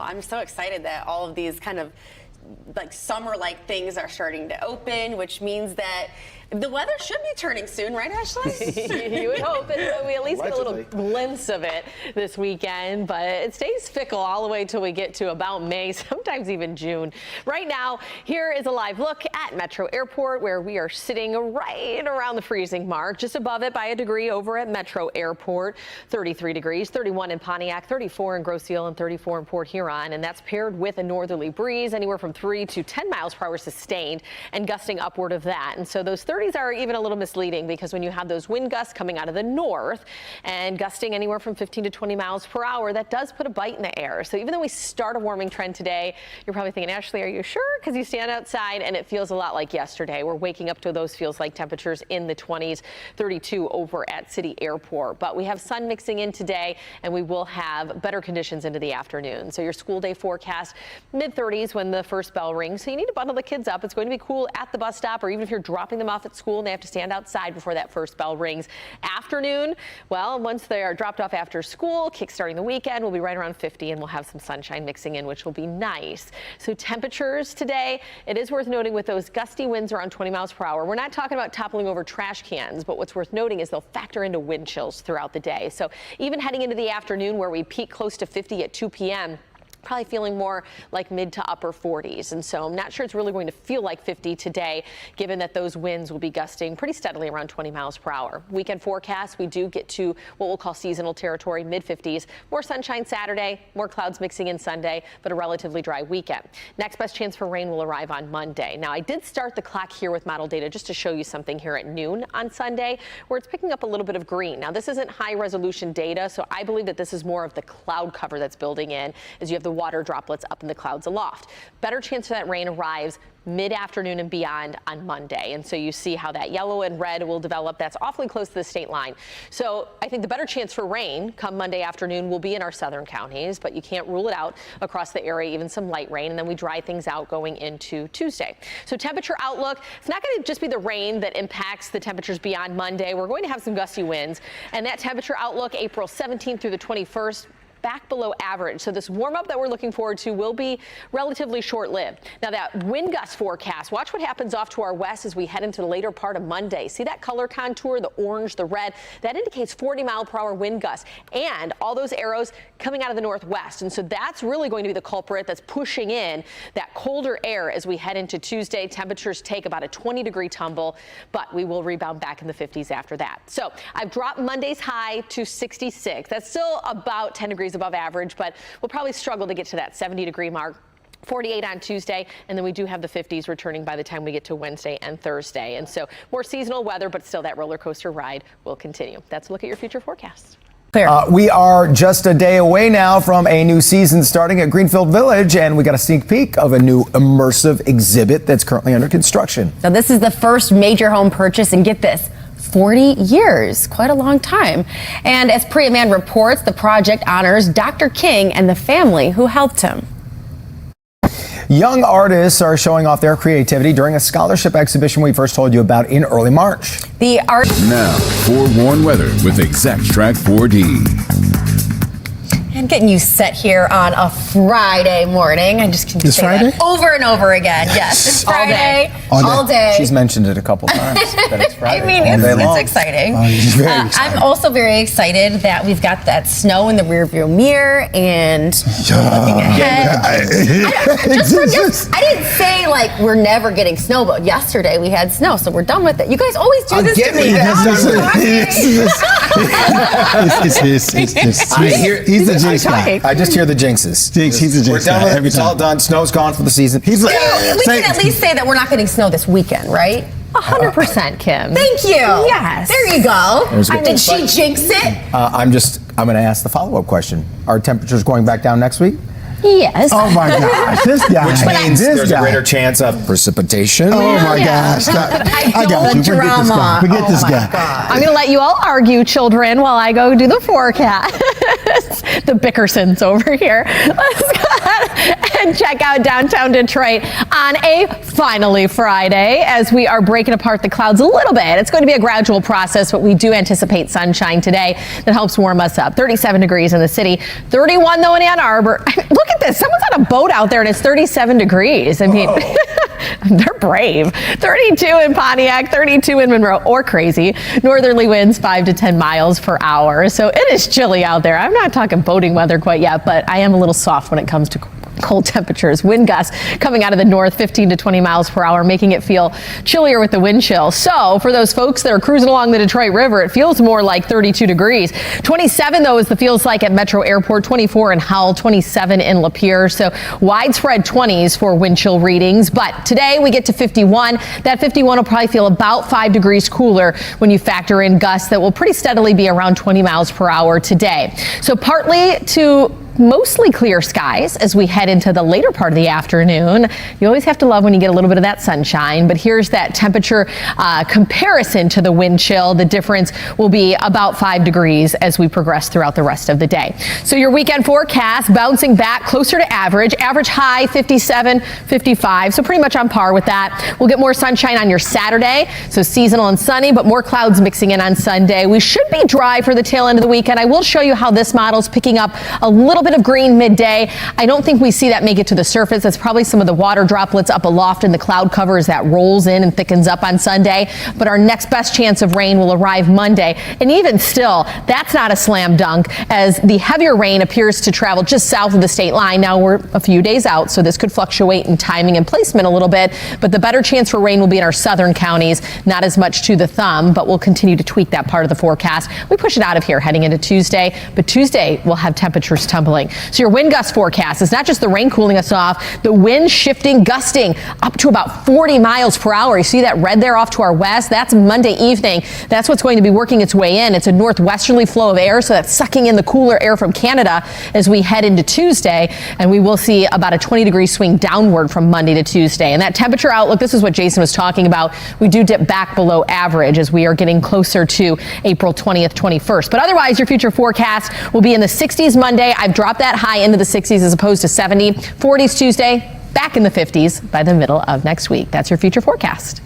I'm so excited that all of these kind of like summer-like things are starting to open, which means that the weather should be turning soon, right, Ashlee? You would hope that we at least get a little glimpse of it this weekend, but it stays fickle all the way till we get to about May, sometimes even June. Right now, here is a live look at Metro Airport, where we are sitting right around the freezing mark, just above it by a degree over at Metro Airport. 33 degrees, 31 in Pontiac, 34 in Grosse Ile, and 34 in Port Huron, and that's paired with a northerly breeze, anywhere from 3 to 10 miles per hour sustained, and gusting upward of that. And so those 30s are even a little misleading, because when you have those wind gusts coming out of the north and gusting anywhere from 15 to 20 miles per hour, that does put a bite in the air. So even though we start a warming trend today, you're probably thinking, Ashlee, are you sure? Because you stand outside and it feels a lot like yesterday. We're waking up to those feels like temperatures in the 20s, 32 over at City Airport. But we have sun mixing in today, and we will have better conditions into the afternoon. So your school day forecast, mid-30s when the first bell rings. So you need to bundle the kids up. It's going to be cool at the bus stop, or even if you're dropping them off at school and they have to stand outside before that first bell rings. Afternoon, well, once they are dropped off after school, kickstarting the weekend, we'll be right around 50, and we'll have some sunshine mixing in, which will be nice. So temperatures today, it is worth noting with those gusty winds around 20 miles per hour. We're not talking about toppling over trash cans, but what's worth noting is they'll factor into wind chills throughout the day. So even heading into the afternoon, where we peak close to 50 at 2 p.m., probably feeling more like mid to upper 40s. And so I'm not sure it's really going to feel like 50 today, given that those winds will be gusting pretty steadily around 20 miles per hour. Weekend forecast, we do get to what we'll call seasonal territory, mid 50s. More sunshine Saturday, more clouds mixing in Sunday, but a relatively dry weekend. Next best chance for rain will arrive on Monday. Now, I did start the clock here with model data just to show you something here at noon on Sunday, where it's picking up a little bit of green. Now, this isn't high resolution data, so I believe that this is more of the cloud cover that's building in as you have the water droplets up in the clouds aloft. Better chance for that rain arrives mid-afternoon and beyond on Monday. And so you see how that yellow and red will develop. That's awfully close to the state line. So I think the better chance for rain come Monday afternoon will be in our southern counties, but you can't rule it out across the area, even some light rain. And then we dry things out going into Tuesday. So temperature outlook, it's not going to just be the rain that impacts the temperatures beyond Monday. We're going to have some gusty winds, and that temperature outlook April 17th through the 21st, back below average. So this warm up that we're looking forward to will be relatively short lived. Now, that wind gust forecast, watch what happens off to our west as we head into the later part of Monday. See that color contour, the orange, the red, that indicates 40-mile-per-hour wind gusts, and all those arrows coming out of the northwest. And so that's really going to be the culprit that's pushing in that colder air as we head into Tuesday. Temperatures take about a 20-degree tumble, but we will rebound back in the 50s after that. So I've dropped Monday's high to 66. That's still about 10 degrees above average, but we'll probably struggle to get to that 70-degree mark. 48 on Tuesday, and then we do have the 50s returning by the time we get to Wednesday and Thursday. And so more seasonal weather, but still that roller coaster ride will continue. That's a look at your future forecast. We are just a day away now from a new season starting at Greenfield Village, and we got a sneak peek of a new immersive exhibit that's currently under construction. So this is the first major home purchase, and get this, 40 years, quite a long time. And as Priya Mann reports, the project honors Dr. King and the family who helped him. Young artists are showing off their creativity during a scholarship exhibition we first told you about in early March. The art. Now, forewarned weather with Exact Track 4D. And getting you set here on a Friday morning. I just can say Friday? that over and over again. Yes, it's Friday. All day. She's mentioned it a couple times that it's Friday. I mean, it's exciting. Very exciting. I'm also very excited that we've got that snow in the rearview mirror and looking ahead. I didn't say like we're never getting snow, but yesterday we had snow, so we're done with it. You guys always do this to me. He's the jinx guy. I just hear the jinxes. He's the jinx guy. It's all done. Snow's gone for the season. He's like, we can at least say that we're not getting snow this weekend, right? 100%, Kim. Thank you. Yes. There you go. Did she jinx it? I'm going to ask the follow-up question. Are temperatures going back down next week? Yes. oh my gosh, this guy. Which means there's guy. a greater chance of precipitation. Oh my gosh. I got you. Drama. Forget this guy. I'm going to let you all argue, children, while I go do the forecast. The Bickersons over here. Let's go ahead and and check out downtown Detroit on a finally Friday as we are breaking apart the clouds a little bit. It's going to be a gradual process, but we do anticipate sunshine today that helps warm us up. 37 degrees in the city, 31 though in Ann Arbor. Look at this. Someone's on a boat out there and it's 37 degrees. I mean, they're brave. 32 in Pontiac, 32 in Monroe, or crazy. Northerly winds 5 to 10 miles per hour. So it is chilly out there. I'm not talking boating weather quite yet, but I am a little soft when it comes to cold temperatures. Wind gusts coming out of the north 15 to 20 miles per hour, making it feel chillier with the wind chill. So for those folks that are cruising along the Detroit River, it feels more like 32 degrees. 27 though is the feels like at Metro Airport, 24 in Howell, 27 in Lapeer. So widespread 20s for wind chill readings. But today we get to 51. That 51 will probably feel about 5 degrees cooler when you factor in gusts that will pretty steadily be around 20 miles per hour today. So partly to mostly clear skies as we head into the later part of the afternoon. You always have to love when you get a little bit of that sunshine, but here's that temperature comparison to the wind chill. The difference will be about 5 degrees as we progress throughout the rest of the day. So your weekend forecast bouncing back closer to average. Average high 57, 55, so pretty much on par with that. We'll get more sunshine on your Saturday, so seasonal and sunny, but more clouds mixing in on Sunday. We should be dry for the tail end of the weekend. I will show you how this model's picking up a little bit of green midday. I don't think we see that make it to the surface. That's probably some of the water droplets up aloft in the cloud cover as that rolls in and thickens up on Sunday. But our next best chance of rain will arrive Monday. And even still, that's not a slam dunk as the heavier rain appears to travel just south of the state line. Now we're a few days out, so this could fluctuate in timing and placement a little bit. But the better chance for rain will be in our southern counties, not as much to the thumb, but we'll continue to tweak that part of the forecast. We push it out of here heading into Tuesday, but Tuesday we'll have temperatures tumbling. So your wind gust forecast is not just the rain cooling us off, the wind shifting, gusting up to about 40 miles per hour. You see that red there off to our west? That's Monday evening. That's what's going to be working its way in. It's a northwesterly flow of air, so that's sucking in the cooler air from Canada as we head into Tuesday, and we will see about a 20-degree swing downward from Monday to Tuesday. And that temperature outlook, this is what Jason was talking about. We do dip back below average as we are getting closer to April 20th, 21st. But otherwise, your future forecast will be in the 60s Monday. I've dropped that high into the 60s as opposed to 70. 40s Tuesday, back in the 50s by the middle of next week. That's your future forecast.